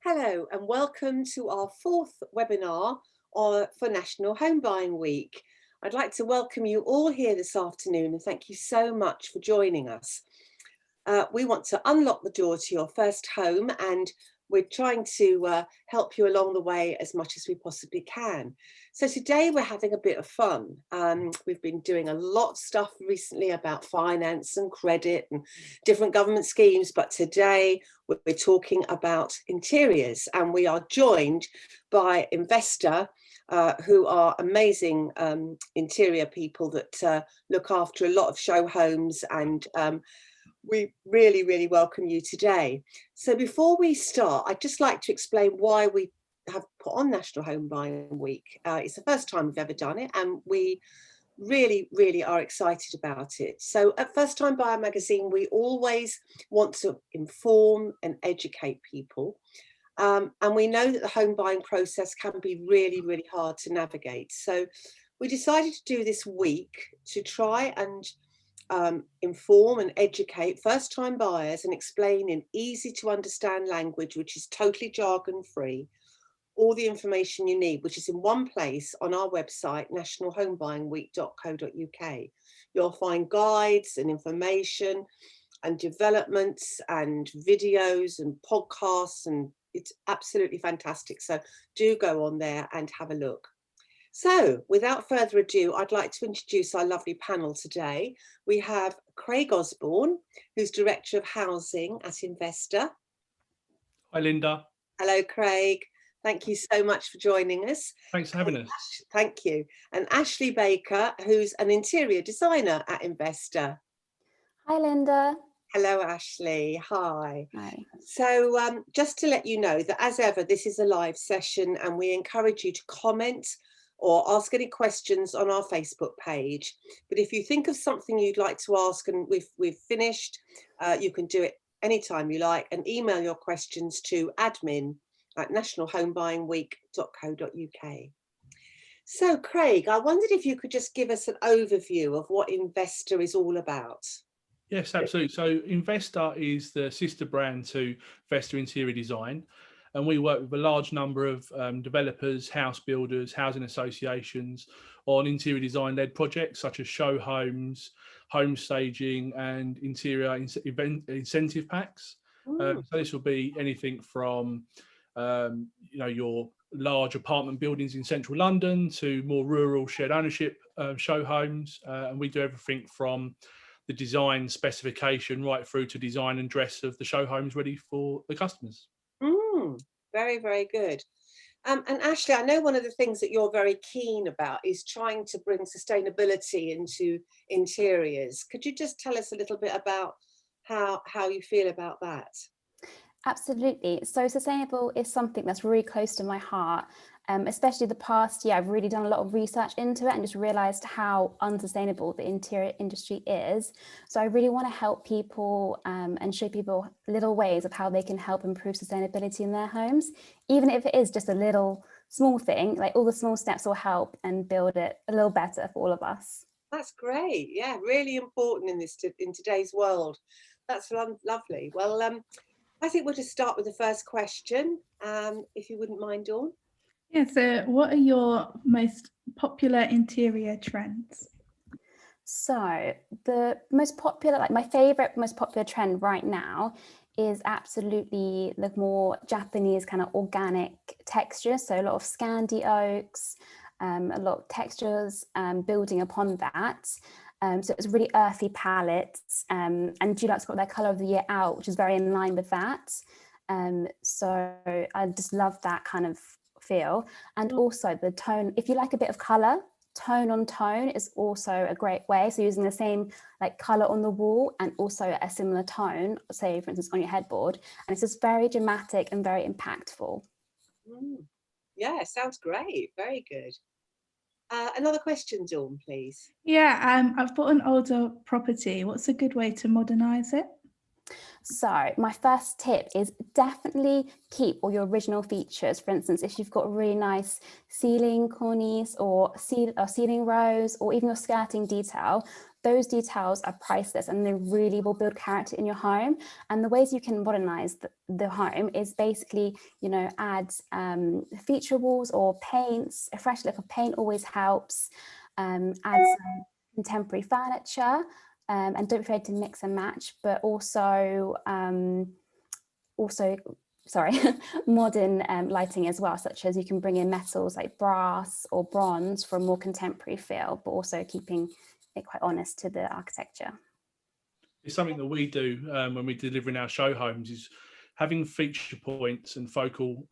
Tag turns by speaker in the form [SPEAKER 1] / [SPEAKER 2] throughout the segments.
[SPEAKER 1] Hello and welcome to our fourth webinar for National Home Buying Week. I'd like to welcome you all here this afternoon and thank you so much for joining us. We want to unlock the door to your first home and we're trying to help you along the way as much as we possibly can. So today we're having a bit of fun. We've been doing a lot of stuff recently about finance and credit and different government schemes, but today we're talking about interiors and we are joined by Investa, who are amazing interior people that look after a lot of show homes, and we really welcome you today. So before we start, I'd just like to explain why we have put on National Home Buying Week. It's the first time we've ever done it and we really are excited about it. So at First Time Buyer magazine, we always want to inform and educate people. And we know that the home buying process can be really hard to navigate. So we decided to do this week to try and inform and educate first-time buyers and explain in easy to understand language, which is totally jargon free, all the information you need, which is in one place on our website, nationalhomebuyingweek.co.uk. You'll find guides and information and developments and videos and podcasts, and it's absolutely fantastic. So do go on there and have a look. So without further ado, I'd like to introduce our lovely panel today. We have Craig Osborne, who's Director of Housing at Investa.
[SPEAKER 2] Hi, Lynda.
[SPEAKER 1] Hello, Craig. Thank you so much for joining us.
[SPEAKER 2] Thanks for having us.
[SPEAKER 1] Thank you. And Ashley Baker, who's an interior designer at Investa.
[SPEAKER 3] Hi, Lynda.
[SPEAKER 1] Hello, Ashley. Hi.
[SPEAKER 3] Hi.
[SPEAKER 1] So just to let you know that as ever, this is a live session and we encourage you to comment or ask any questions on our Facebook page. But if you think of something you'd like to ask and we've finished, you can do it anytime you like and email your questions to admin@nationalhomebuyingweek.co.uk. So Craig, I wondered if you could just give us an overview of what Investa is all about.
[SPEAKER 2] Yes, absolutely. So Investa is the sister brand to Vesta Interior Design. And we work with a large number of developers, house builders, housing associations on interior design-led projects such as show homes, home staging and interior incentive packs. So this will be anything from your large apartment buildings in central London to more rural shared ownership show homes. And we do everything from the design specification right through to design and dress of the show homes ready for the customers.
[SPEAKER 1] Very good. And Ashley, I know one of the things that you're very keen about is trying to bring sustainability into interiors. Could you just tell us a little bit about how you feel about that?
[SPEAKER 3] Absolutely. So sustainable is something that's really close to my heart. Especially the past year, I've really done a lot of research into it and just realized how unsustainable the interior industry is. So I really want to help people and show people little ways of how they can help improve sustainability in their homes, even if it is just a little small thing. Like all the small steps will help and build it a little better for all of us.
[SPEAKER 1] That's great. Yeah, really important in today's world. That's lovely. Well, I think we'll just start with the first question, if you wouldn't mind, Dawn.
[SPEAKER 4] Yeah, so what are your most popular interior trends?
[SPEAKER 3] So the most popular, my favorite most popular trend right now is absolutely the more Japanese kind of organic textures. So a lot of Scandi oaks, a lot of textures building upon that. So it's really earthy palettes, and Dulux got their colour of the year out, which is very in line with that. So I just love that kind of feel. And also the tone, if you like a bit of colour, tone on tone is also a great way. So using the same colour on the wall and also a similar tone, say for instance on your headboard, and it's just very dramatic and very impactful.
[SPEAKER 1] Yeah, sounds great. Very good. Another question, Dawn, please.
[SPEAKER 4] Yeah, I've bought an older property. What's a good way to modernise it?
[SPEAKER 3] So my first tip is definitely keep all your original features. For instance, if you've got a really nice ceiling cornice or ceiling rose or even your skirting detail, those details are priceless, and they really will build character in your home. And the ways you can modernize the home is basically, you know, add feature walls or paints. A fresh lick of paint always helps. Add some contemporary furniture, and don't be afraid to mix and match, but also modern lighting as well, such as you can bring in metals like brass or bronze for a more contemporary feel, but also keeping it quite honest to the architecture.
[SPEAKER 2] It's something that we do when we deliver in our show homes, is having feature points and focal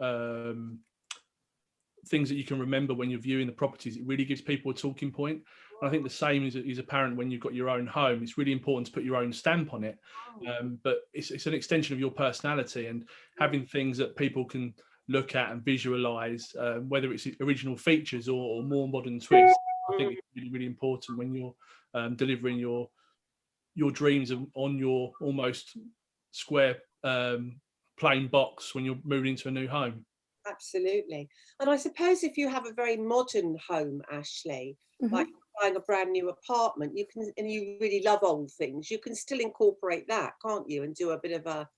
[SPEAKER 2] things that you can remember when you're viewing the properties. It really gives people a talking point. And I think the same is apparent when you've got your own home. It's really important to put your own stamp on it, but it's an extension of your personality, and having things that people can look at and visualize, whether it's original features or more modern twists. I think it's really, really important when you're delivering your dreams on your almost square plain box when you're moving into a new home.
[SPEAKER 1] Absolutely. And I suppose if you have a very modern home, Ashley, like buying a brand new apartment, you can, and you really love old things, you can still incorporate that, can't you, and do a bit of a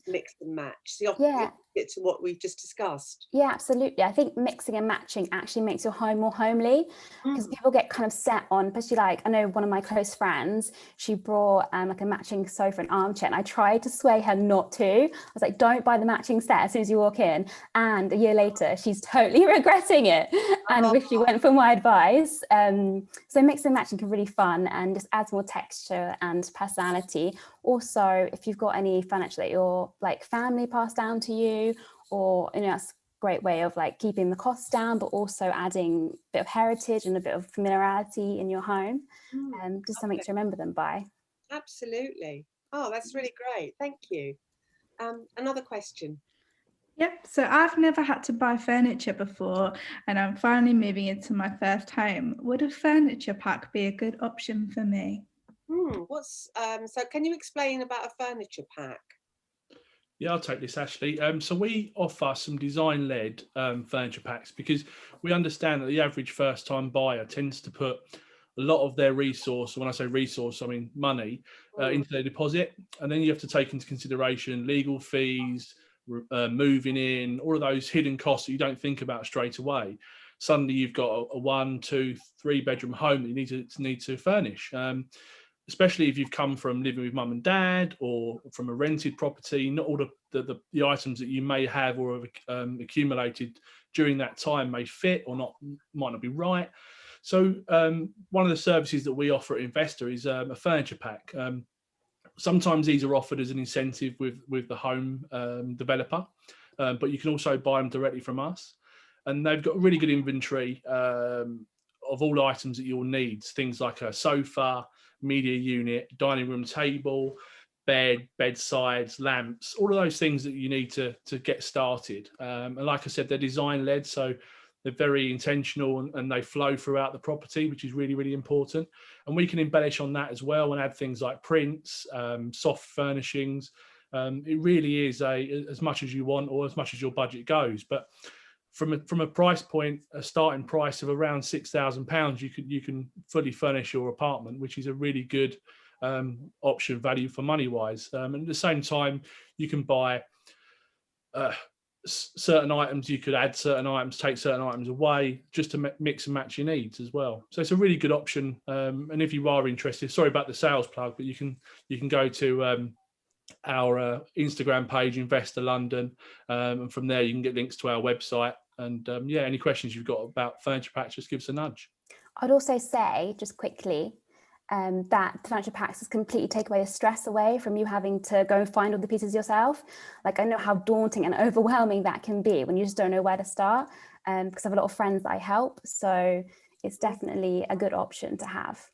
[SPEAKER 1] mix and match. The opposite to what we've just discussed.
[SPEAKER 3] Yeah, absolutely. I think mixing and matching actually makes your home more homely, because people get kind of set on, especially like, I know one of my close friends, she brought like a matching sofa and armchair, and I tried to sway her not to. I was like, don't buy the matching set as soon as you walk in. And a year later, she's totally regretting it and wish she went for my advice. So mixing and matching can be really fun and just adds more texture and personality. Also, if you've got any furniture that your like family passed down to you, or, you know, that's a great way of like keeping the costs down, but also adding a bit of heritage and a bit of familiarity in your home, just something to remember them by.
[SPEAKER 1] Absolutely. Oh, that's really great. Thank you. Another question.
[SPEAKER 4] Yep, so I've never had to buy furniture before, and I'm finally moving into my first home. Would a furniture pack be a good option for me?
[SPEAKER 1] So can you explain about a furniture pack?
[SPEAKER 2] Yeah, I'll take this, Ashley. So we offer some design-led furniture packs, because we understand that the average first-time buyer tends to put a lot of their resource, when I say resource, I mean money, into their deposit. And then you have to take into consideration legal fees, moving in, all of those hidden costs that you don't think about straight away. Suddenly you've got a 1, 2, 3 bedroom home that you need to furnish. Especially if you've come from living with mum and dad or from a rented property, not all the items that you may have or have accumulated during that time may fit or might not be right. So one of the services that we offer at Investa is a furniture pack. Sometimes these are offered as an incentive with the home developer, but you can also buy them directly from us. And they've got a really good inventory of all items that you'll need, things like a sofa, media unit, dining room table, bed, bedsides, lamps, all of those things that you need to get started. And like I said, they're design led, so they're very intentional and they flow throughout the property, which is really, really important. And we can embellish on that as well and add things like prints, soft furnishings. It really is as much as you want or as much as your budget goes. But from a price point, a starting price of around £6,000, you can fully furnish your apartment, which is a really good option, value for money wise. And at the same time, you can buy certain items. You could add certain items, take certain items away, just to mix and match your needs as well. So it's a really good option. And if you are interested, sorry about the sales plug, but you can go to our Instagram page, Investa London, and from there you can get links to our website. And any questions you've got about furniture packs, just give us a nudge.
[SPEAKER 3] I'd also say, just quickly, that the furniture packs has completely take away the stress away from you having to go and find all the pieces yourself. Like, I know how daunting and overwhelming that can be when you just don't know where to start, because I have a lot of friends that I help. So it's definitely a good option to have.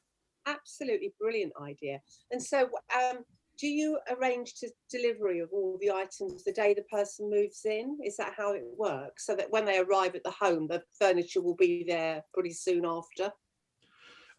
[SPEAKER 1] Absolutely brilliant idea. And so do you arrange delivery of all the items the day the person moves in? Is that how it works? So that when they arrive at the home, the furniture will be there pretty soon after?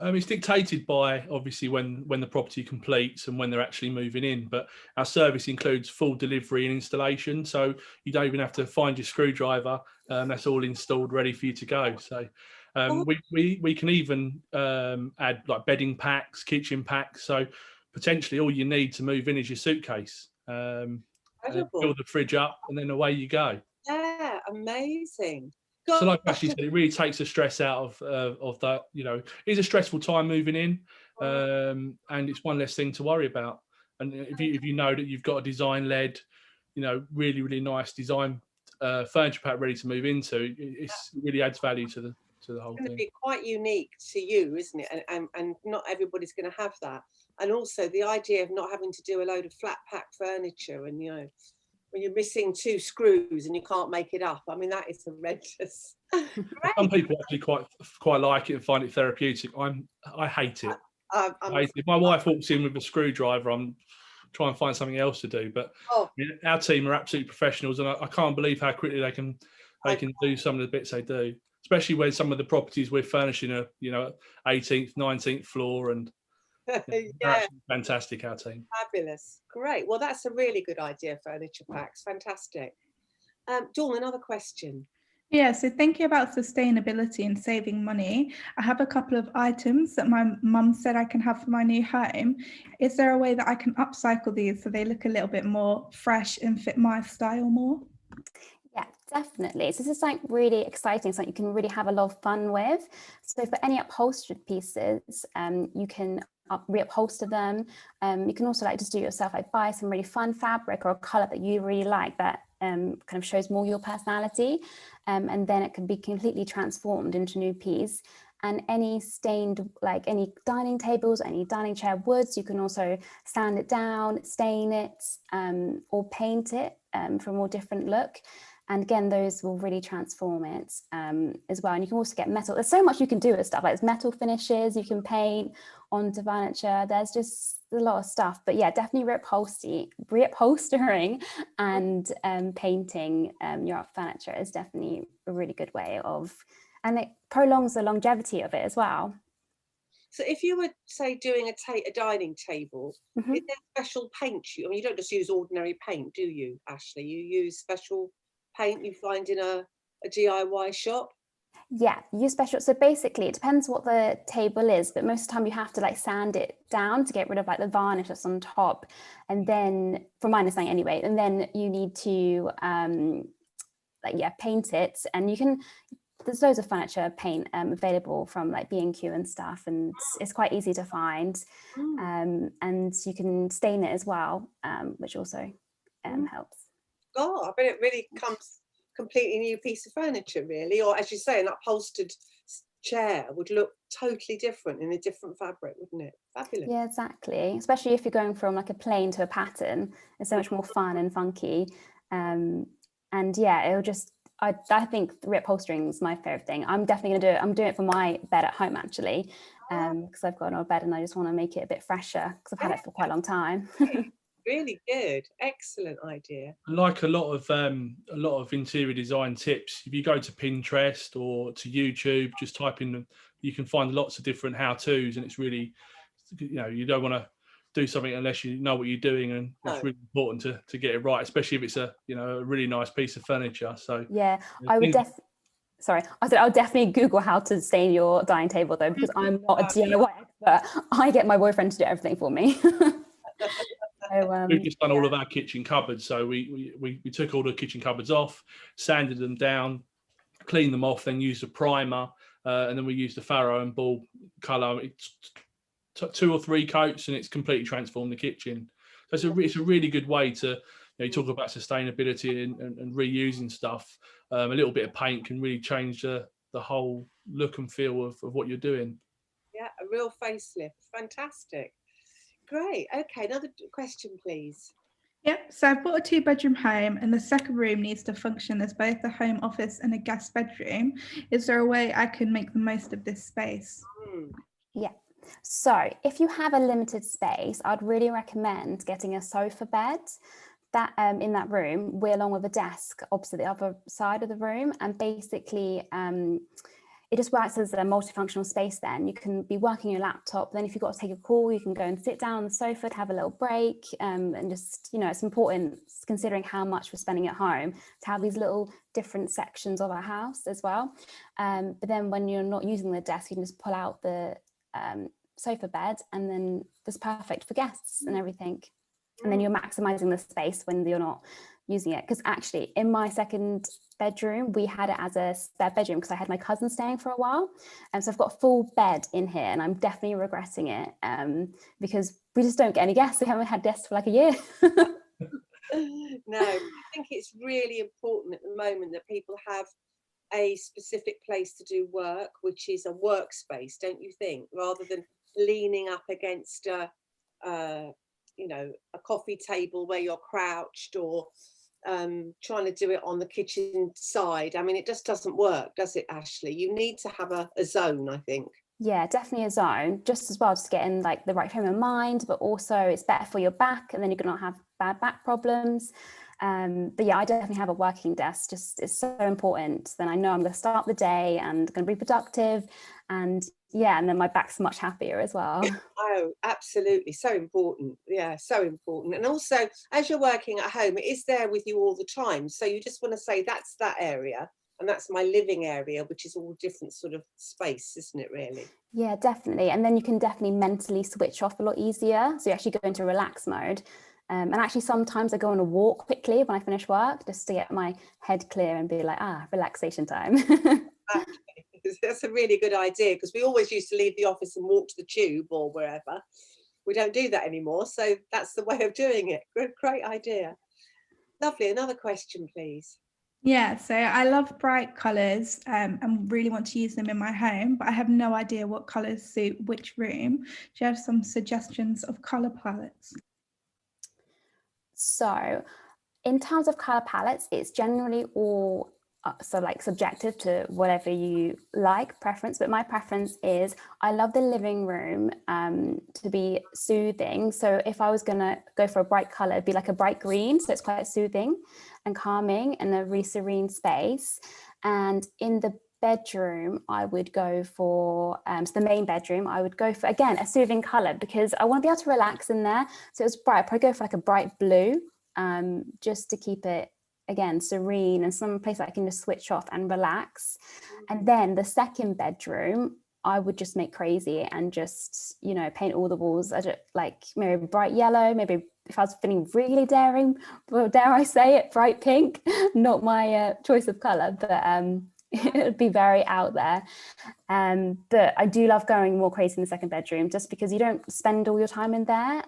[SPEAKER 2] It's dictated by obviously when the property completes and when they're actually moving in, but our service includes full delivery and installation, so you don't even have to find your screwdriver. That's all installed, ready for you to go. So We can even add like bedding packs, kitchen packs. So potentially all you need to move in is your suitcase. And fill the fridge up, and then away you go.
[SPEAKER 1] Yeah, amazing.
[SPEAKER 2] So like Ashley said, it really takes the stress out of that. You know, it's a stressful time moving in, and it's one less thing to worry about. And if you know that you've got a design-led, you know, really nice design furniture pack ready to move into, it really adds value to the whole thing.
[SPEAKER 1] It's going to be quite unique to you, isn't it? And not everybody's going to have that. And also the idea of not having to do a load of flat pack furniture, and you know, when you're missing 2 screws and you can't make it up. I mean, that is horrendous.
[SPEAKER 2] Some people actually quite like it and find it therapeutic. I hate it. If my wife walks in with a screwdriver, I'm trying to find something else to do. But our team are absolute professionals, and I can't believe how quickly they can do some of the bits they do. Especially when some of the properties we're furnishing are, you know, 18th, 19th floor, and yeah, fantastic, our team.
[SPEAKER 1] Fabulous, great. Well, that's a really good idea, furniture packs. Fantastic. Dawn, another question.
[SPEAKER 4] Yeah, so thinking about sustainability and saving money, I have a couple of items that my mum said I can have for my new home. Is there a way that I can upcycle these so they look a little bit more fresh and fit my style more?
[SPEAKER 3] Yeah, definitely. So this is like really exciting, something you can really have a lot of fun with. So for any upholstered pieces, you can reupholster them. You can also like just do it yourself, like buy some really fun fabric or a color that you really like that kind of shows more your personality, and then it can be completely transformed into a new piece. And any stained, like any dining tables, any dining chair woods, you can also sand it down, stain it, or paint it for a more different look. And again, those will really transform it as well. And you can also get metal. There's so much you can do with stuff, like there's metal finishes you can paint onto furniture. There's just a lot of stuff. But yeah, definitely reupholstering and painting your furniture is definitely a really good way of, and it prolongs the longevity of it as well.
[SPEAKER 1] So if you were, say, doing a dining table, is there special paint? I mean, you don't just use ordinary paint, do you, Ashley? You use special paint you find in a DIY shop?
[SPEAKER 3] Yeah, use special. So basically it depends what the table is, but most of the time you have to like sand it down to get rid of like the varnish that's on top. And then, from my understanding anyway, and then you need to paint it. And you can, there's loads of furniture paint available from like B&Q and stuff, and it's quite easy to find. And you can stain it as well, which also helps.
[SPEAKER 1] Oh, I bet it really becomes completely new piece of furniture, really. Or as you say, an upholstered chair would look totally different in a different fabric, wouldn't it? Fabulous.
[SPEAKER 3] Yeah, exactly. Especially if you're going from like a plain to a pattern, it's so much more fun and funky. And yeah, it'll just, I think reupholstering is my favorite thing. I'm definitely gonna do it. I'm doing it for my bed at home actually, because I've got an old bed and I just want to make it a bit fresher because I've had it for quite a long time.
[SPEAKER 1] Really good, excellent idea.
[SPEAKER 2] Like a lot of interior design tips, if you go to Pinterest or to YouTube, just type in, you can find lots of different how-tos, and it's really, you know, you don't want to do something unless you know what you're doing, and it's really important to get it right, especially if it's a really nice piece of furniture. So
[SPEAKER 3] yeah, I would definitely. Sorry, I said I'll definitely Google how to stain your dining table though, because I'm not a DIY expert. I get my boyfriend to do everything for me. So,
[SPEAKER 2] we've just done all of our kitchen cupboards. So we took all the kitchen cupboards off, sanded them down, cleaned them off, then used a primer, and then we used the Faro and Ball colour. It took 2 or 3 coats, and it's completely transformed the kitchen. So it's a really good way to, you talk about sustainability and reusing stuff. A little bit of paint can really change the whole look and feel of what you're doing.
[SPEAKER 1] Yeah, a real facelift. Fantastic. Great. Okay, another question, please.
[SPEAKER 4] Yep, so I've bought a 2-bedroom home and the second room needs to function as both a home office and a guest bedroom. Is there a way I can make the most of this space?
[SPEAKER 3] Yeah, so if you have a limited space, I'd really recommend getting a sofa bed that in that room, along with a desk opposite the other side of the room, and basically it just works as a multifunctional space. Then you can be working your laptop, then if you've got to take a call, you can go and sit down on the sofa to have a little break, and just, you know, it's important, considering how much we're spending at home, to have these little different sections of our house as well. But then when you're not using the desk, you can just pull out the sofa bed, and then it's perfect for guests and everything. And then you're maximizing the space when you're not using it. Because actually in my second bedroom, we had it as a spare bedroom because I had my cousin staying for a while, and so I've got a full bed in here, and I'm definitely regretting it, because we just don't get any guests. We haven't had guests for like a year.
[SPEAKER 1] No, I think it's really important at the moment that people have a specific place to do work, which is a workspace, don't you think, rather than leaning up against you know, a coffee table where you're crouched, or trying to do it on the kitchen side. I mean, it just doesn't work, does it, Ashley? You need to have a zone, I think. Yeah,
[SPEAKER 3] definitely a zone, just as well, just to get in like the right frame of mind, but also it's better for your back, and then you're gonna not have bad back problems. But yeah, I definitely have a working desk. Just, it's so important. Then I know I'm going to start the day and going to be productive, and yeah, and then my back's much happier as well.
[SPEAKER 1] Oh, absolutely, so important. Yeah, so important. And also, as you're working at home, it is there with you all the time. So you just want to say that's that area, and that's my living area, which is all different sort of space, isn't it, really?
[SPEAKER 3] Yeah, definitely. And then you can definitely mentally switch off a lot easier. So you actually go into relax mode. And actually, sometimes I go on a walk quickly when I finish work, just to get my head clear and be like, relaxation time.
[SPEAKER 1] That's a really good idea, because we always used to leave the office and walk to the tube or wherever. We don't do that anymore. So that's the way of doing it. Great idea. Lovely. Another question, please.
[SPEAKER 4] Yeah, so I love bright colours and really want to use them in my home, but I have no idea what colours suit which room. Do you have some suggestions of colour palettes?
[SPEAKER 3] So in terms of color palettes, it's generally all like subjective to whatever you like, preference. But my preference is, I love the living room to be soothing. So if I was gonna go for a bright color, it'd be like a bright green. So it's quite soothing and calming and a really serene space. And in the bedroom, I would go for, so the main bedroom, I would go for, again, a soothing color, because I want to be able to relax in there. So it's bright. I'd probably go for like a bright blue, just to keep it, again, serene, and some place that I can just switch off and relax. And then the second bedroom, I would just make crazy and just, you know, paint all the walls. I just like maybe bright yellow, maybe if I was feeling really daring, well, dare I say it, bright pink. Not my choice of color, but it would be very out there. But I do love going more crazy in the second bedroom, just because you don't spend all your time in there.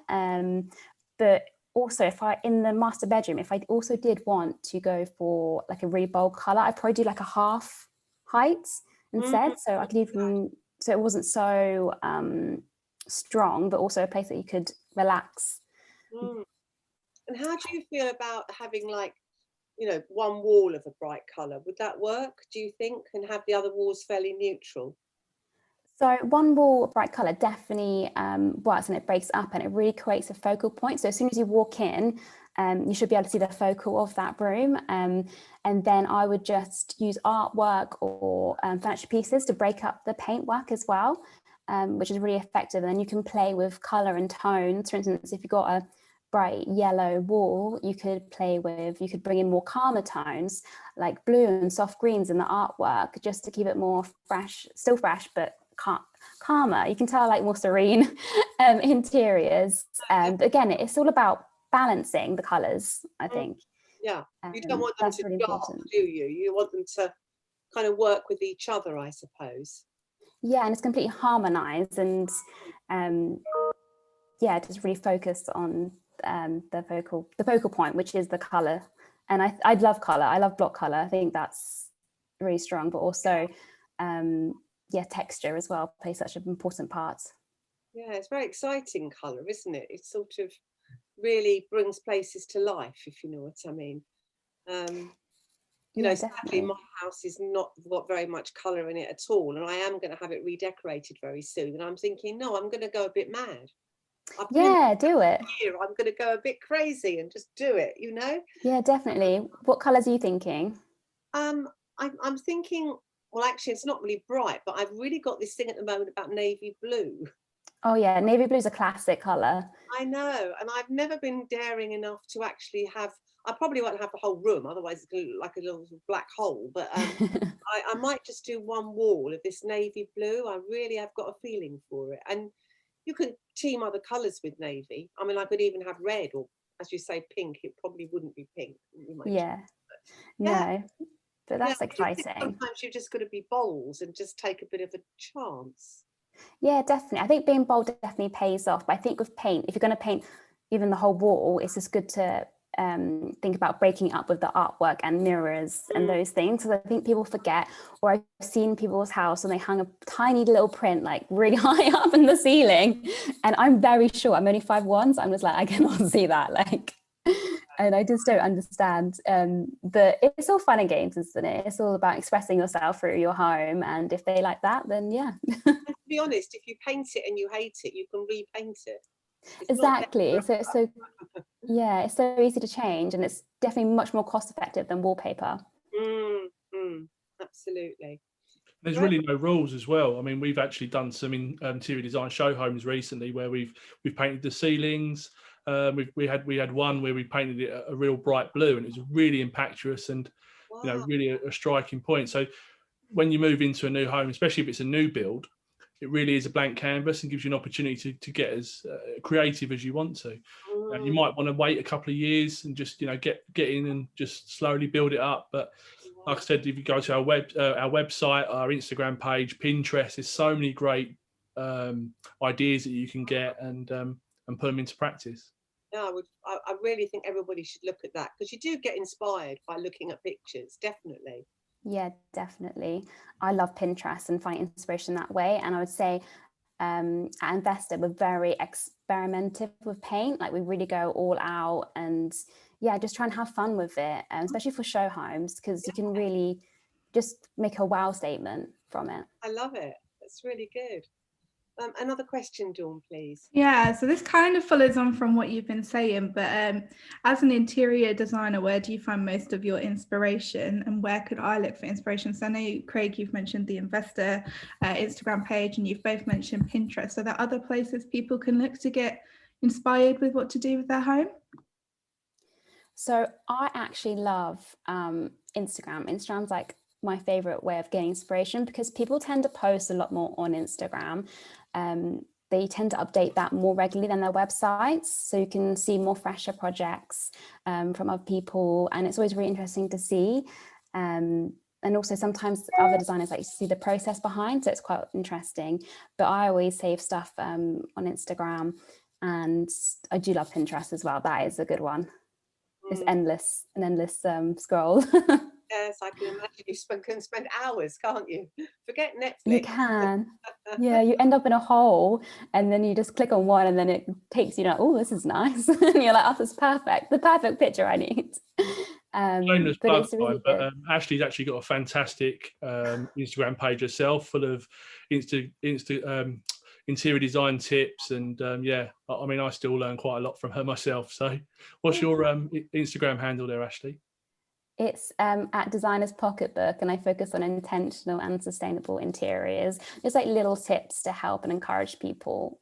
[SPEAKER 3] But also, if I, in the master bedroom, if I also did want to go for like a really bold color, I'd probably do like a half height instead. So I could even, so it wasn't so strong, but also a place that you could relax.
[SPEAKER 1] And how do you feel about having, like, you know, one wall of a bright color? Would that work, do you think, and have the other walls fairly neutral?
[SPEAKER 3] So one wall bright color definitely works, and it breaks up and it really creates a focal point. So as soon as you walk in, you should be able to see the focal of that room. And then I would just use artwork or furniture pieces to break up the paintwork as well, which is really effective. And then you can play with color and tones. For instance, if you've got a bright yellow wall, you could bring in more calmer tones like blue and soft greens in the artwork, just to keep it more fresh, still fresh, but calmer. You can tell, like, more serene interiors. But again, it's all about balancing the colors, I think.
[SPEAKER 1] Yeah, you don't want them to
[SPEAKER 3] really
[SPEAKER 1] dark,
[SPEAKER 3] important.
[SPEAKER 1] do you? You want them to kind of work with each other, I suppose.
[SPEAKER 3] Yeah, and it's completely harmonized, and yeah, just really focused on the focal point, which is the color. And I love color. I love block color. I think that's really strong, but also yeah, texture as well plays such an important part.
[SPEAKER 1] Yeah, it's very exciting colour, isn't it? It sort of really brings places to life, if you know what I mean. You know, sadly, my house is not got very much colour in it at all, and I am going to have it redecorated very soon. And I'm thinking, no, I'm going to go a bit mad.
[SPEAKER 3] Yeah, do it.
[SPEAKER 1] I'm going to go a bit crazy and just do it, you know?
[SPEAKER 3] Yeah, definitely. What colours are you thinking?
[SPEAKER 1] I'm thinking Well, actually, it's not really bright, but I've really got this thing at the moment about navy blue.
[SPEAKER 3] Oh yeah, navy blue is a classic color.
[SPEAKER 1] I know, and I've never been daring enough to actually have. I probably won't have the whole room, otherwise it's going to look like a little black hole. But I might just do one wall of this navy blue. I really have got a feeling for it, and you can team other colours with navy. I mean, I could even have red, or as you say, pink. It probably wouldn't be pink.
[SPEAKER 3] Yeah,
[SPEAKER 1] Yeah.
[SPEAKER 3] no, but that's exciting.
[SPEAKER 1] Sometimes you've just got to be bold and just take a bit of a chance.
[SPEAKER 3] Yeah, definitely. I think being bold definitely pays off. But I think with paint, if you're going to paint even the whole wall, it's just good to think about breaking up with the artwork and mirrors and those things. Because I think people forget, or I've seen people's house and they hung a tiny little print like really high up in the ceiling. And I'm very sure I'm only 5'1", so I'm just like, I cannot see that. Like, and I just don't understand. But it's all fun and games, isn't it? It's all about expressing yourself through your home. And if they like that, then yeah.
[SPEAKER 1] And to be honest, if you paint it and you hate it, you can repaint it.
[SPEAKER 3] Exactly. So yeah, it's so easy to change, and it's definitely much more cost effective than wallpaper.
[SPEAKER 1] Absolutely.
[SPEAKER 2] There's really no rules as well. I mean, we've actually done some interior design show homes recently where we've painted the ceilings. We had one where we painted it a real bright blue, and it was really impactful and really a striking point. So when you move into a new home, especially if it's a new build, it really is a blank canvas and gives you an opportunity to get as creative as you want to. You might want to wait a couple of years and just get in and just slowly build it up. But like I said, if you go to our website, our Instagram page, Pinterest, there's so many great ideas that you can get and put them into practice.
[SPEAKER 1] No, I really think everybody should look at that, because you do get inspired by looking at pictures, definitely.
[SPEAKER 3] Yeah, definitely. I love Pinterest and find inspiration that way. And I would say at Investa, we're very experimentative with paint. Like we really go all out and just try and have fun with it, especially for show homes, because you can really just make a wow statement from it.
[SPEAKER 1] I love it. That's really good. Another question, Dawn, please.
[SPEAKER 4] Yeah, so this kind of follows on from what you've been saying, but as an interior designer, where do you find most of your inspiration, and where could I look for inspiration? So I know, Craig, you've mentioned the Investa Instagram page, and you've both mentioned Pinterest. So there are other places people can look to get inspired with what to do with their home?
[SPEAKER 3] So I actually love Instagram. Instagram's like my favorite way of getting inspiration, because people tend to post a lot more on Instagram. They tend to update that more regularly than their websites, so you can see more fresher projects from other people, and it's always really interesting to see. And also sometimes other designers like to see the process behind, so it's quite interesting. But I always save stuff on Instagram, and I do love Pinterest as well. That is a good one. It's an endless scroll.
[SPEAKER 1] Yes, I can imagine you can spend hours, can't you? Forget Netflix.
[SPEAKER 3] You can. Yeah, you end up in a hole, and then you just click on one, and then it takes you, oh, this is nice. And you're like, oh, this is perfect. The perfect picture I need.
[SPEAKER 2] But
[SPEAKER 3] it's really good.
[SPEAKER 2] Ashley's actually got a fantastic Instagram page herself, full of interior design tips, and I mean, I still learn quite a lot from her myself. So what's your Instagram handle there, Ashley?
[SPEAKER 3] It's at Designer's Pocketbook, and I focus on intentional and sustainable interiors, just like little tips to help and encourage people.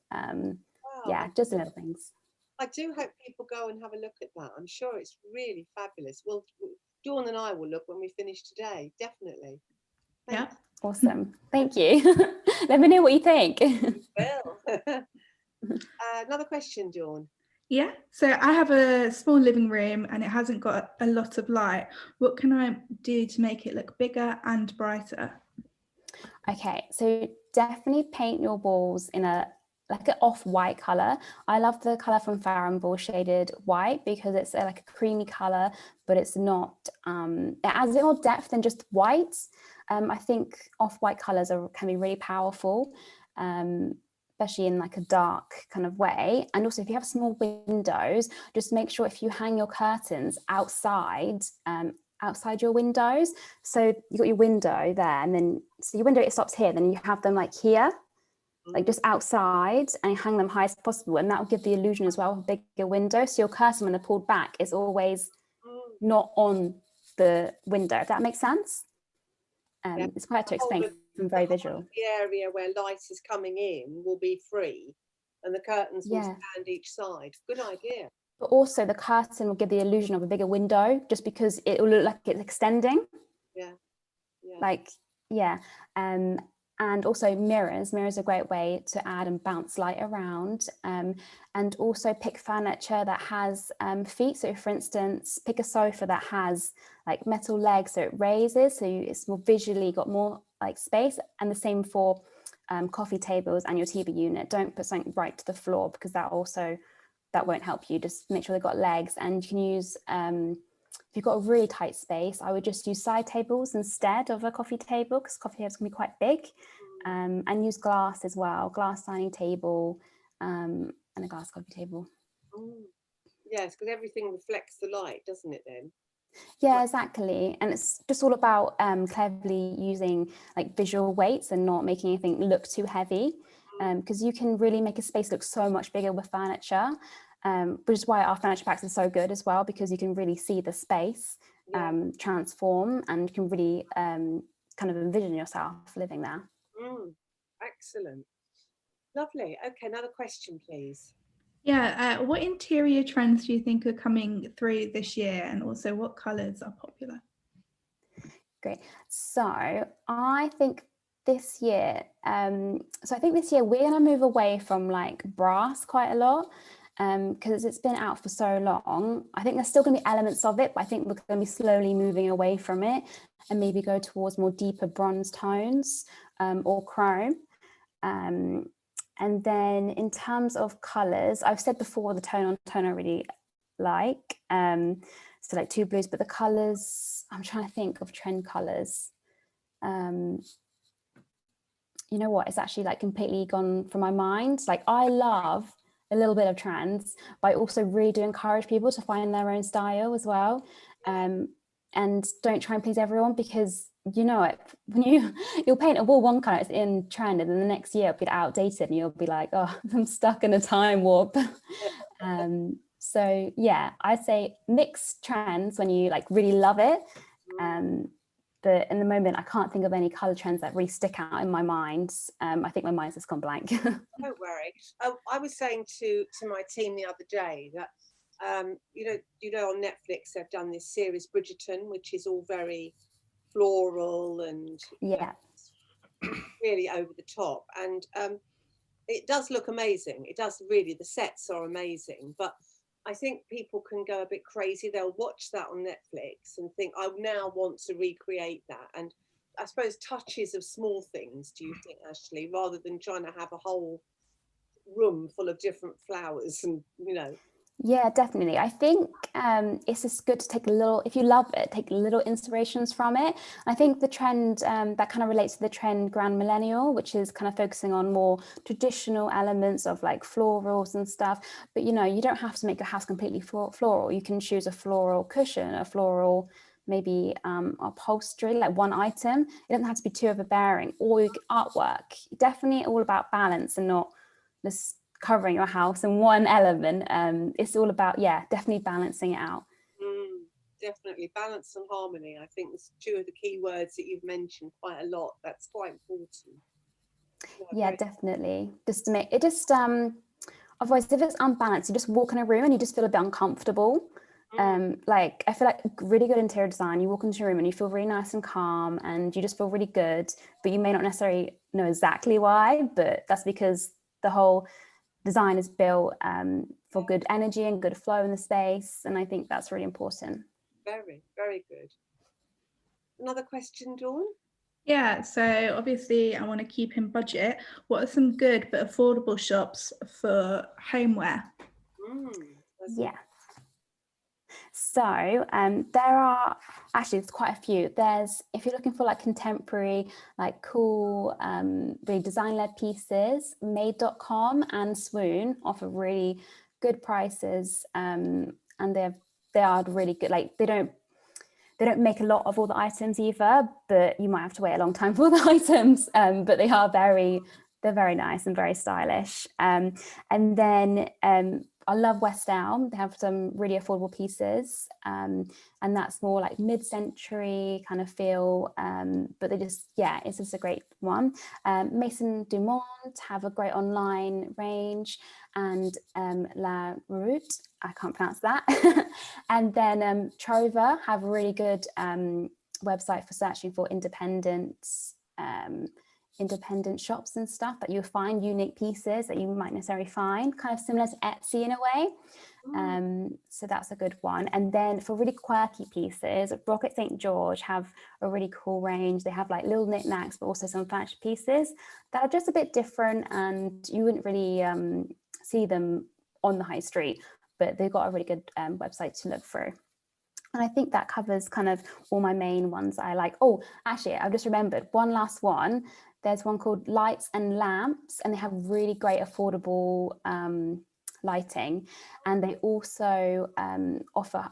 [SPEAKER 3] Just little things.
[SPEAKER 1] I do hope people go and have a look at that. I'm sure it's really fabulous. Well, Dawn and I will look when we finish today, definitely. Thanks.
[SPEAKER 3] Yeah, awesome. Thank you. Let me know what you think.
[SPEAKER 1] Well, another question, Dawn.
[SPEAKER 4] Yeah, so I have a small living room and it hasn't got a lot of light. What can I do to make it look bigger and brighter?
[SPEAKER 3] Okay, so definitely paint your walls in an off-white color. I love the color from Farnball shaded white, because it's like a creamy color, but it's not, it adds a bit more depth than just white. I think off-white colors can be really powerful. Especially in like a dark kind of way. And also if you have small windows, just make sure if you hang your curtains outside your windows. So you got your window there, and then so your window, it stops here, then you have them like here, like just outside, and you hang them high as possible, and that will give the illusion as well of a bigger window. So your curtain, when they're pulled back, is always not on the window, if that makes sense. It's quite hard to
[SPEAKER 1] The whole
[SPEAKER 3] explain.
[SPEAKER 1] of-
[SPEAKER 3] I'm very
[SPEAKER 1] the whole
[SPEAKER 3] visual.
[SPEAKER 1] of the area where light is coming in will be free, and the curtains will stand each side. Good idea.
[SPEAKER 3] But also the curtain will give the illusion of a bigger window, just because it will look like it's extending.
[SPEAKER 1] Yeah.
[SPEAKER 3] Like, yeah. And also mirrors. Mirrors are a great way to add and bounce light around. And also pick furniture that has feet. So for instance, pick a sofa that has like metal legs, so it raises, so it's more visually got more like space. And the same for coffee tables and your TV unit. Don't put something right to the floor, because that won't help you. Just make sure they've got legs. And you can use, if you've got a really tight space, I would just use side tables instead of a coffee table, because coffee tables can be quite big. And use glass as well, glass dining table and a glass coffee table.
[SPEAKER 1] Yes, because everything reflects the light, doesn't it then?
[SPEAKER 3] Yeah, exactly. And it's just all about cleverly using like visual weights and not making anything look too heavy, because you can really make a space look so much bigger with furniture, which is why our furniture packs are so good as well, because you can really see the space transform, and you can really kind of envision yourself living there.
[SPEAKER 1] Excellent. Lovely. Okay, another question, please.
[SPEAKER 4] Yeah, what interior trends do you think are coming through this year, and also what colours are popular?
[SPEAKER 3] Great. So I think this year, we're going to move away from like brass quite a lot, because it's been out for so long. I think there's still going to be elements of it, but I think we're going to be slowly moving away from it and maybe go towards more deeper bronze tones or chrome. And then in terms of colours, I've said before the tone on tone I really like. So like two blues, but the colours, I'm trying to think of trend colours. You know what, it's actually like completely gone from my mind. Like I love a little bit of trends, but I also really do encourage people to find their own style as well. And don't try and please everyone, because you know it, when you'll paint a wall one colour, it's in trend, and then the next year it'll be outdated and you'll be like, oh, I'm stuck in a time warp. So yeah, I'd say mixed trends when you like really love it, but in the moment I can't think of any colour trends that really stick out in my mind. I think my mind's just gone blank.
[SPEAKER 1] Don't worry. I was saying to my team the other day that you know on Netflix they've done this series Bridgerton, which is all very floral and really over the top, and it does look amazing. It does really. The sets are amazing, but I think people can go a bit crazy. They'll watch that on Netflix and think, I now want to recreate that. And I suppose touches of small things, do you think, Ashley, rather than trying to have a whole room full of different flowers and, you know.
[SPEAKER 3] Yeah, definitely. I think it's just good to take a little, if you love it, take little inspirations from it. I think the trend that kind of relates to the trend Grand Millennial, which is kind of focusing on more traditional elements of like florals and stuff. But, you know, you don't have to make your house completely floral. You can choose a floral cushion, a floral, maybe upholstery, like one item. It doesn't have to be too overbearing, or artwork. Definitely all about balance and not just covering your house in one element. It's all about, definitely balancing it out.
[SPEAKER 1] Definitely balance and harmony. I think there's two of the key words that you've mentioned quite a lot. That's quite important.
[SPEAKER 3] Yeah, definitely. Just to make it just otherwise if it's unbalanced, you just walk in a room and you just feel a bit uncomfortable. Like I feel like really good interior design, you walk into a room and you feel really nice and calm and you just feel really good, but you may not necessarily know exactly why, but that's because the whole design is built for good energy and good flow in the space, and I think that's really important.
[SPEAKER 1] Very, very good. Another question, Dawn?
[SPEAKER 4] Yeah, so obviously I want to keep in budget. What are some good but affordable shops for homeware?
[SPEAKER 3] Yeah. So there are actually, there's quite a few. There's, if you're looking for like contemporary, like cool, really design-led pieces, made.com and Swoon offer really good prices, and they are really good. Like they don't make a lot of all the items either, but you might have to wait a long time for the items, but they're very nice and very stylish. And then I love West Elm. They have some really affordable pieces, and that's more like mid-century kind of feel. But they just, yeah, it's just a great one. Maison Dumont have a great online range, and La Route, I can't pronounce that. And then Trover have a really good website for searching for independent shops and stuff, that you'll find unique pieces that you might necessarily find, kind of similar to Etsy in a way. So that's a good one. And then for really quirky pieces, Rocket St. George have a really cool range. They have like little knickknacks, but also some furniture pieces that are just a bit different, and you wouldn't really see them on the high street, but they've got a really good website to look through. And I think that covers kind of all my main ones I like. Oh, actually, I've just remembered one last one. There's one called Lights and Lamps, and they have really great affordable lighting. And they also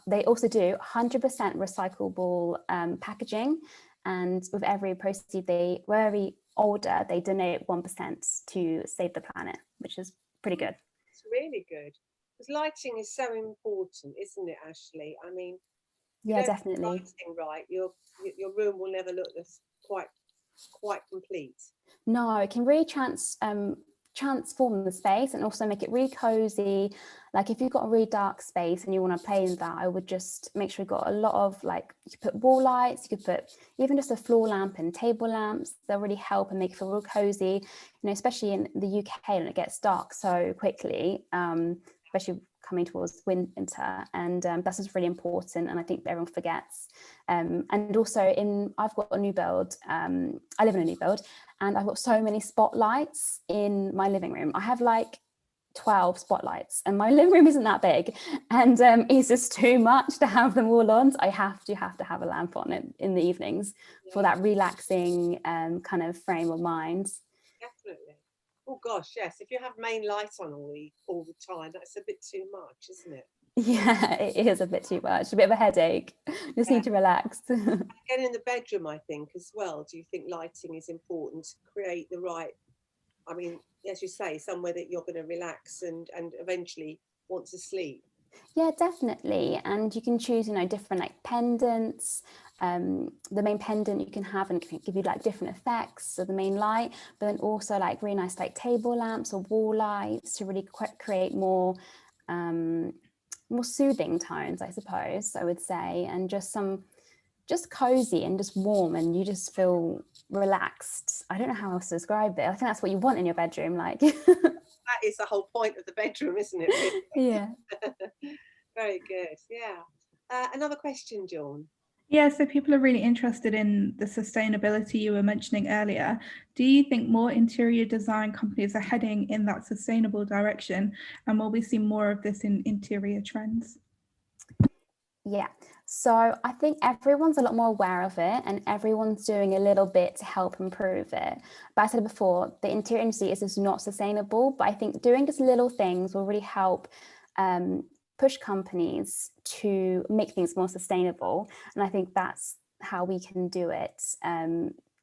[SPEAKER 3] they also do 100% recyclable packaging. And with every proceed, every order, they donate 1% to save the planet, which is pretty good.
[SPEAKER 1] It's really good, because lighting is so important, isn't it, Ashley? I mean,
[SPEAKER 3] yeah, definitely.
[SPEAKER 1] Lighting right, your room will never look this quite complete.
[SPEAKER 3] No, it can really transform the space and also make it really cozy. Like if you've got a really dark space and you want to play in that, I would just make sure you've got a lot of, like, you could put wall lights, you could put even just a floor lamp and table lamps. They'll really help and make it feel real cozy, you know, especially in the UK when it gets dark so quickly, especially coming towards winter, and that's just really important, and I think everyone forgets. And also I've got a new build, I live in a new build, and I've got so many spotlights in my living room. I have like 12 spotlights, and my living room isn't that big, and it's just too much to have them all on. So I have to have a lamp on it in the evenings for that relaxing kind of frame of mind.
[SPEAKER 1] Definitely. Oh gosh, yes. If you have main light on all the time, that's a bit too much, isn't it?
[SPEAKER 3] Yeah, it is a bit too much. A bit of a headache. Just need to relax.
[SPEAKER 1] Again, in the bedroom, I think as well. Do you think lighting is important to create the right? I mean, as you say, somewhere that you're going to relax and eventually want to sleep.
[SPEAKER 3] Yeah, definitely. And you can choose, you know, different like pendants. The main pendant you can have and can give you like different effects of the main light, but then also like really nice like table lamps or wall lights to really create more soothing tones, I suppose I would say, and just cozy and just warm, and you just feel relaxed. I don't know how else to describe it. I think that's what you want in your bedroom, like.
[SPEAKER 1] That is the whole point of the bedroom, isn't it? Really?
[SPEAKER 3] Yeah.
[SPEAKER 1] Very good. Yeah. Another question, John.
[SPEAKER 4] Yeah, so people are really interested in the sustainability you were mentioning earlier. Do you think more interior design companies are heading in that sustainable direction, and will we see more of this in interior trends?
[SPEAKER 3] Yeah, so I think everyone's a lot more aware of it, and everyone's doing a little bit to help improve it. But I said before, the interior industry is just not sustainable, but I think doing just little things will really help push companies to make things more sustainable. And I think that's how we can do it.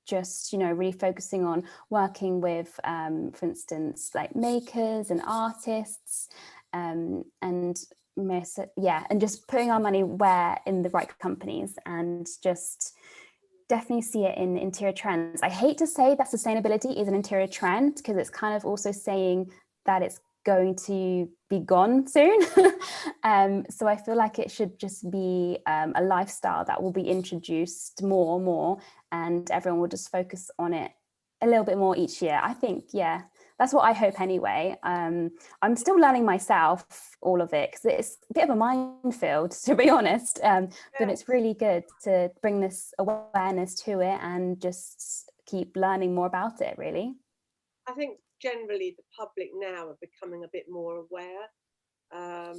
[SPEAKER 3] Just, you know, really focusing on working with, for instance, like makers and artists, and just putting our money in the right companies, and just definitely see it in interior trends. I hate to say that sustainability is an interior trend, because it's kind of also saying that it's going to be gone soon. So I feel like it should just be a lifestyle that will be introduced more and more, and everyone will just focus on it a little bit more each year. I think, yeah, that's what I hope anyway. I'm still learning myself all of it, because it's a bit of a minefield, to be honest, but it's really good to bring this awareness to it and just keep learning more about it, really.
[SPEAKER 1] I think generally the public now are becoming a bit more aware. I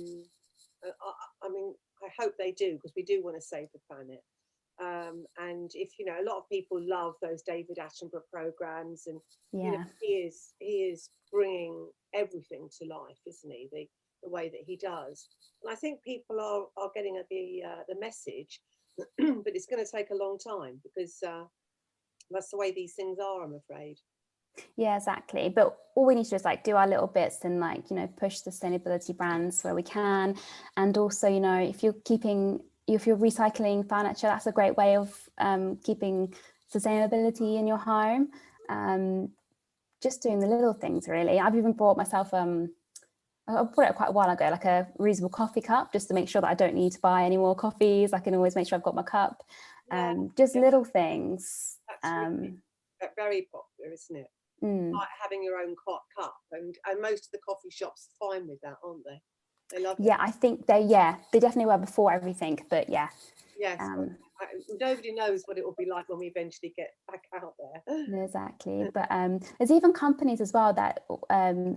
[SPEAKER 1] mean, I hope they do, because we do want to save the planet. And if, you know, a lot of people love those David Attenborough programs, and you know, he is bringing everything to life, isn't he? The way that he does, and I think people are getting the message, but it's going to take a long time, because that's the way these things are, I'm afraid.
[SPEAKER 3] Yeah, exactly. But all we need to do is like do our little bits and like, you know, push sustainability brands where we can. And also, you know, if you're recycling furniture, that's a great way of keeping sustainability in your home. Just doing the little things, really. I've even bought myself I bought it quite a while ago, like a reusable coffee cup, just to make sure that I don't need to buy any more coffees. I can always make sure I've got my cup. Just little things.
[SPEAKER 1] That's really, very popular, isn't it? Like having your own cup, and most of the coffee shops are fine with that, aren't they? They love it.
[SPEAKER 3] Yeah, I think they definitely were before everything, but yeah.
[SPEAKER 1] Yes, nobody knows what it will be like when we eventually get back out there.
[SPEAKER 3] Exactly, but there's even companies as well that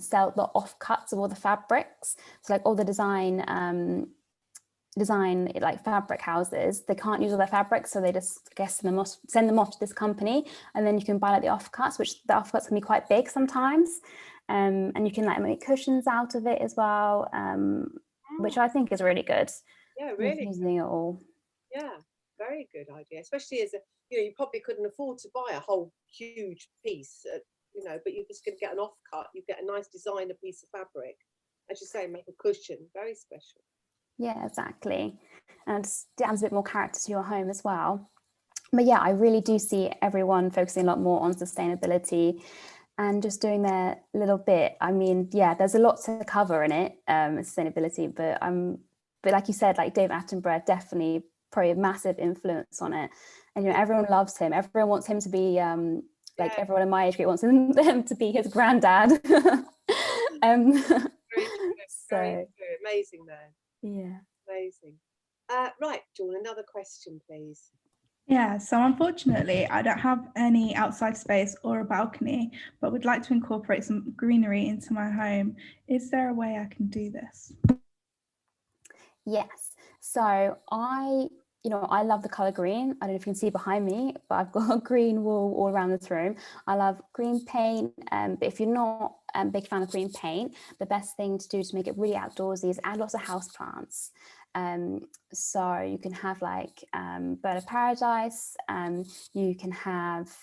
[SPEAKER 3] sell the offcuts of all the fabrics. So like all the design like fabric houses, they can't use all their fabrics, so they just send them off to this company, and then you can buy like the offcuts, which the offcuts can be quite big sometimes, and you can like make cushions out of it as well, which I think is really good.
[SPEAKER 1] Yeah, really
[SPEAKER 3] using it all.
[SPEAKER 1] Yeah, very good idea, especially as you probably couldn't afford to buy a whole huge piece, but you're just going to get an offcut. You get a nice designer piece of fabric, as you say, make a cushion. Very special.
[SPEAKER 3] Yeah, exactly. And it adds a bit more character to your home as well. But yeah, I really do see everyone focusing a lot more on sustainability and just doing their little bit. I mean, yeah, there's a lot to cover in it, sustainability, but like you said, like David Attenborough, definitely probably a massive influence on it. And everyone loves him. Everyone wants him to be everyone in my age group wants him to be his granddad.
[SPEAKER 1] Very amazing, man.
[SPEAKER 3] Yeah.
[SPEAKER 1] Amazing. Right, Dawn, another question, please.
[SPEAKER 4] Yeah, so unfortunately, I don't have any outside space or a balcony, but would like to incorporate some greenery into my home. Is there a way I can do this?
[SPEAKER 3] Yes. So I love the color green. I don't know if you can see behind me, but I've got a green wall all around this room. I love green paint. But if you're not a big fan of green paint, the best thing to do to make it really outdoorsy is add lots of house plants. So you can have like bird of paradise. You can have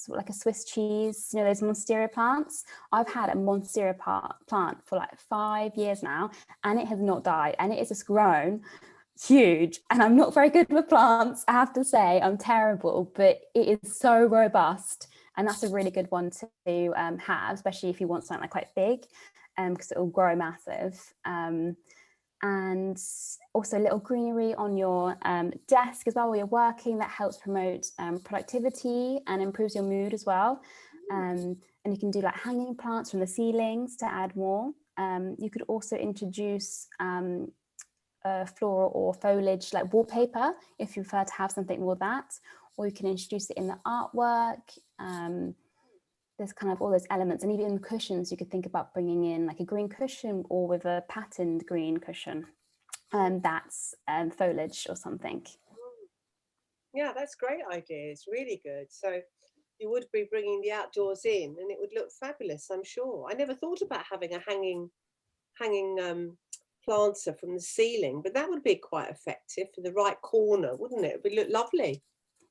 [SPEAKER 3] like a Swiss cheese, those monstera plants. I've had a monstera plant for like 5 years now, and it has not died, and it has just grown huge. And I'm not very good with plants, I have to say. I'm terrible, but it is so robust, and that's a really good one to have, especially if you want something like quite big, because it will grow massive. And also a little greenery on your desk as well while you're working. That helps promote productivity and improves your mood as well. And you can do like hanging plants from the ceilings to add more. You could also introduce floral or foliage like wallpaper if you prefer to have something more that, or you can introduce it in the artwork. There's kind of all those elements, and even in the cushions you could think about bringing in like a green cushion or with a patterned green cushion. That's foliage or something.
[SPEAKER 1] Yeah, that's great idea. It's really good. So you would be bringing the outdoors in, and it would look fabulous, I'm sure. I never thought about having a hanging planter from the ceiling, but that would be quite effective for the right corner, wouldn't it? It would look lovely.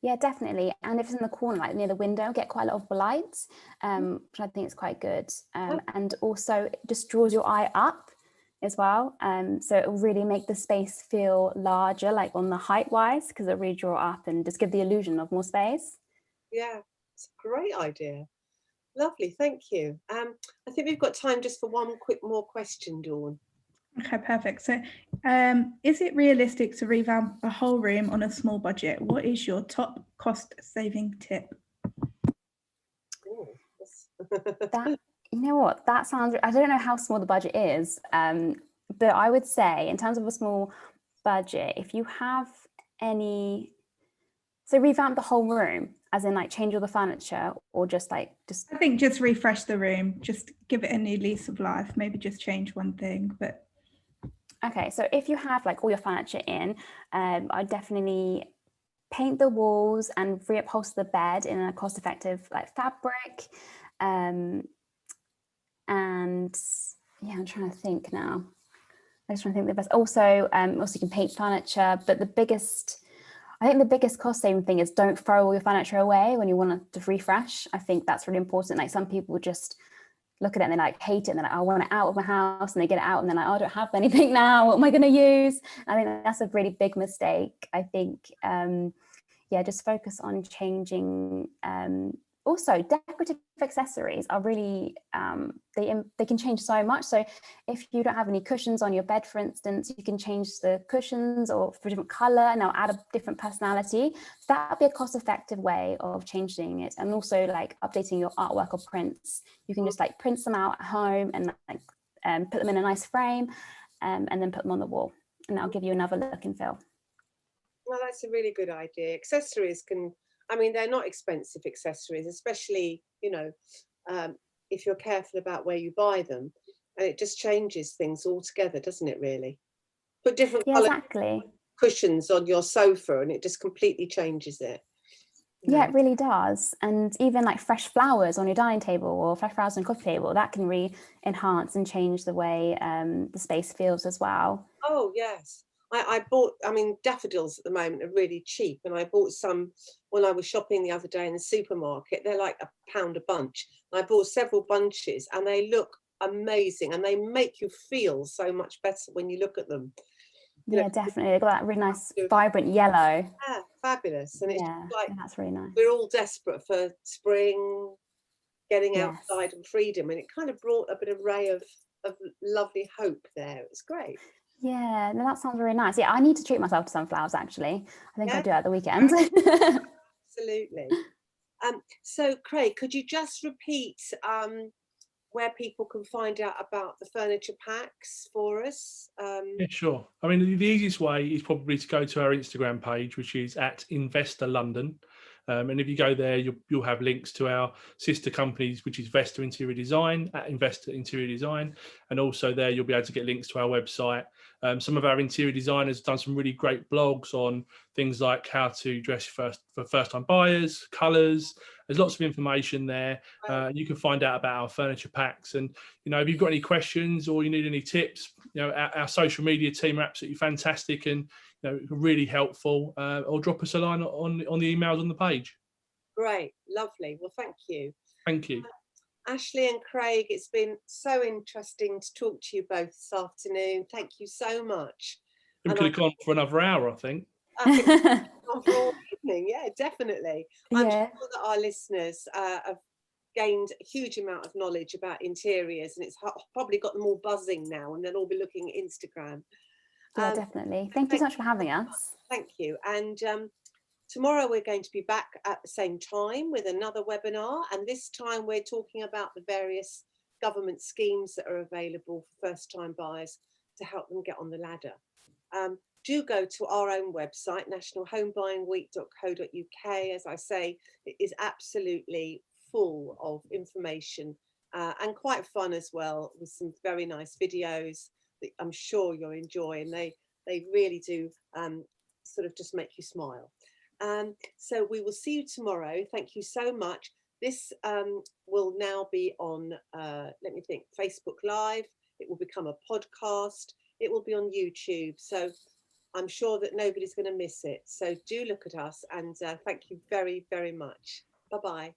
[SPEAKER 3] Yeah, definitely. And if it's in the corner, like near the window, get quite a lot of light, which I think is quite good. And also it just draws your eye up as well. So it will really make the space feel larger, like on the height wise, because it'll really draw up and just give the illusion of more space.
[SPEAKER 1] Yeah, it's a great idea. Lovely, thank you. I think we've got time just for one quick more question, Dawn.
[SPEAKER 4] Okay, perfect. So is it realistic to revamp a whole room on a small budget? What is your top cost saving tip?
[SPEAKER 3] That, you know what, that sounds, I don't know how small the budget is, but I would say in terms of a small budget, if you have any, so revamp the whole room, as in like change all the furniture, or just I
[SPEAKER 4] think just refresh the room, just give it a new lease of life, maybe just change one thing. But
[SPEAKER 3] okay, so if you have like all your furniture in, I'd definitely paint the walls and reupholster the bed in a cost-effective like fabric. And yeah, I'm trying to think now. I just trying to think the best. Also, you can paint furniture, but the biggest, I think the biggest cost saving thing is don't throw all your furniture away when you want to refresh. I think that's really important. Like some people just look at it and they like hate it and they're like, I want it out of my house, and they get it out and they're like, oh, I don't have anything now. What am I going to use? I think that's a really big mistake. I think, just focus on changing. Also, decorative accessories are really, they can change so much. So if you don't have any cushions on your bed, for instance, you can change the cushions or for a different color and they'll add a different personality. That would be a cost-effective way of changing it. And also like updating your artwork or prints. You can just like print them out at home and like put them in a nice frame and then put them on the wall. And that'll give you another look and feel.
[SPEAKER 1] Well, that's a really good idea. Accessories can, I mean, they're not expensive accessories, especially, if you're careful about where you buy them. And it just changes things altogether, doesn't it, really? Put different colour cushions on your sofa and it just completely changes it.
[SPEAKER 3] Yeah, it really does. And even like fresh flowers on your dining table or fresh flowers on your coffee table, that can really enhance and change the way the space feels as well.
[SPEAKER 1] Oh, yes. I bought, daffodils at the moment are really cheap, and I bought some when I was shopping the other day in the supermarket. They're like £1 a bunch. And I bought several bunches and they look amazing and they make you feel so much better when you look at them.
[SPEAKER 3] Yeah, definitely. They've got that really nice, vibrant yellow.
[SPEAKER 1] Yeah, fabulous. And it's like,
[SPEAKER 3] that's really nice.
[SPEAKER 1] We're all desperate for spring, getting outside and freedom. And it kind of brought a bit of ray of lovely hope there. It's great.
[SPEAKER 3] Yeah, no, that sounds really nice. Yeah, I need to treat myself to sunflowers, actually. I think I'll do it at the weekend.
[SPEAKER 1] Absolutely. So, Craig, could you just repeat where people can find out about the furniture packs for us?
[SPEAKER 2] Yeah, sure. I mean, the easiest way is probably to go to our Instagram page, which is at Investa London. And if you go there, you'll have links to our sister companies, which is Vesta Interior Design, at Investa Interior Design. And also there, you'll be able to get links to our website. Some of our interior designers have done some really great blogs on things like how to dress for first-time buyers, colours. There's lots of information there. You can find out about our furniture packs. And, if you've got any questions or you need any tips, our social media team are absolutely fantastic and really helpful. Or drop us a line on the emails on the page.
[SPEAKER 1] Great, lovely. Well, thank you.
[SPEAKER 2] Thank you.
[SPEAKER 1] Ashley and Craig, it's been so interesting to talk to you both this afternoon. Thank you so much.
[SPEAKER 2] We could have gone for another hour, I think.
[SPEAKER 1] For all evening, yeah, definitely. I'm sure that our listeners have gained a huge amount of knowledge about interiors, and it's probably got them all buzzing now, and they'll all be looking at Instagram.
[SPEAKER 3] Yeah, definitely. Thank you so much for having us.
[SPEAKER 1] Thank you. And tomorrow we're going to be back at the same time with another webinar, and this time we're talking about the various government schemes that are available for first-time buyers to help them get on the ladder. Do go to our own website, nationalhomebuyingweek.co.uk. As I say, it is absolutely full of information and quite fun as well, with some very nice videos that I'm sure you'll enjoy, and they really do sort of just make you smile. So we will see you tomorrow. Thank you so much. This will now be on, let me think, Facebook Live. It will become a podcast. It will be on YouTube. So I'm sure that nobody's going to miss it. So do look at us, and thank you very, very much. Bye-bye.